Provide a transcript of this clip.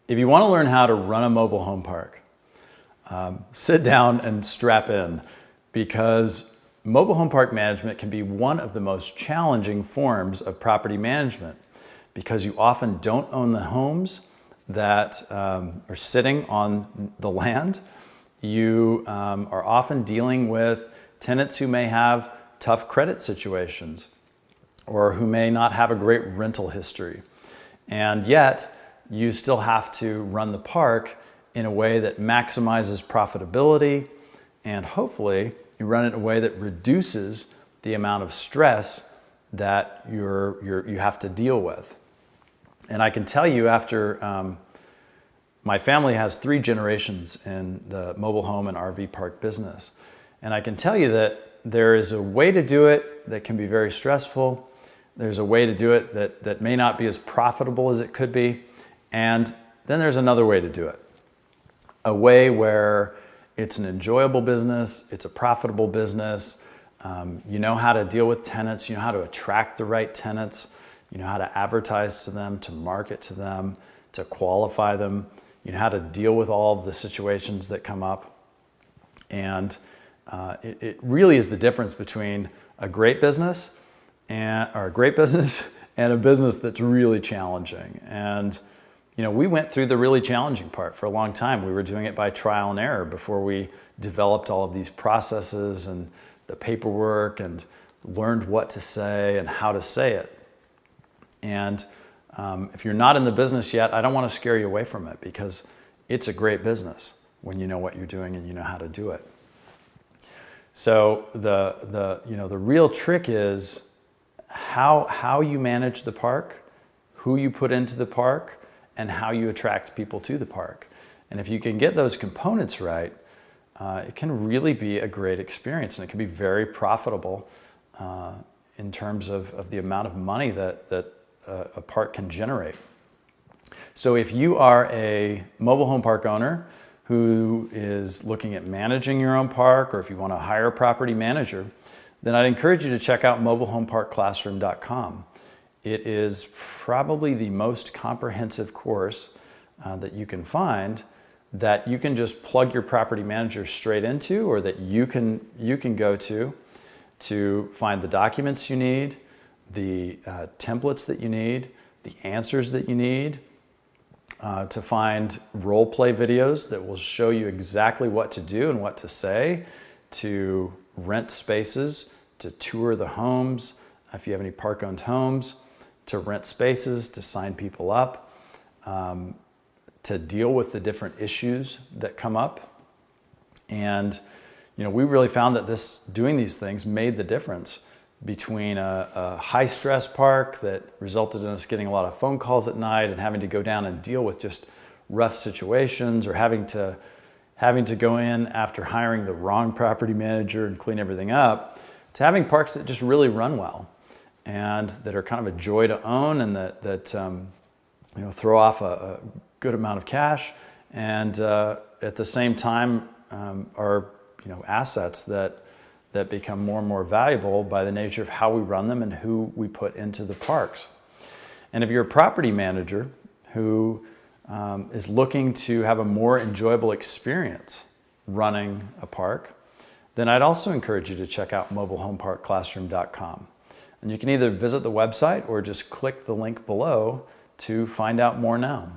If you want to learn how to run a mobile home park, sit down and strap in, because mobile home park management can be one of the most challenging forms of property management, because you often don't own the homes that are sitting on the land. You are often dealing with tenants who may have tough credit situations or who may not have a great rental history. And yet, you still have to run the park in a way that maximizes profitability, and hopefully you run it in a way that reduces the amount of stress that you have to deal with. And I can tell you, after my family has 3 generations in the mobile home and RV park business, and I can tell you that there is a way to do it that can be very stressful. There's a way to do it that may not be as profitable as it could be. And then there's another way to do it. A way where it's an enjoyable business, it's a profitable business, you know how to deal with tenants, you know how to attract the right tenants, you know how to advertise to them, to market to them, to qualify them, you know how to deal with all of the situations that come up. And it really is the difference between a great business and a business that's really challenging. And you know, we went through the really challenging part for a long time. We were doing it by trial and error before we developed all of these processes and the paperwork and learned what to say and how to say it. And if you're not in the business yet, I don't want to scare you away from it, because it's a great business when you know what you're doing and you know how to do it. So the real trick is how you manage the park, who you put into the park, and how you attract people to the park. And if you can get those components right, it can really be a great experience, and it can be very profitable in terms of the amount of money that a park can generate. So if you are a mobile home park owner who is looking at managing your own park, or if you want to hire a property manager, then I'd encourage you to check out mobilehomeparkclassroom.com. It is probably the most comprehensive course that you can find, that you can just plug your property manager straight into, or that you can go to find the documents you need, the templates that you need, the answers that you need, to find role play videos that will show you exactly what to do and what to say, to rent spaces, to tour the homes if you have any park-owned homes, to rent spaces, to sign people up, to deal with the different issues that come up. And you know, we really found that doing these things made the difference between a high-stress park that resulted in us getting a lot of phone calls at night and having to go down and deal with just rough situations, or having to go in after hiring the wrong property manager and clean everything up, to having parks that just really run well and that are kind of a joy to own, and that throw off a good amount of cash, and at the same time are assets that become more and more valuable by the nature of how we run them and who we put into the parks. And if you're a property manager who is looking to have a more enjoyable experience running a park, then I'd also encourage you to check out mobilehomeparkclassroom.com. And you can either visit the website or just click the link below to find out more now.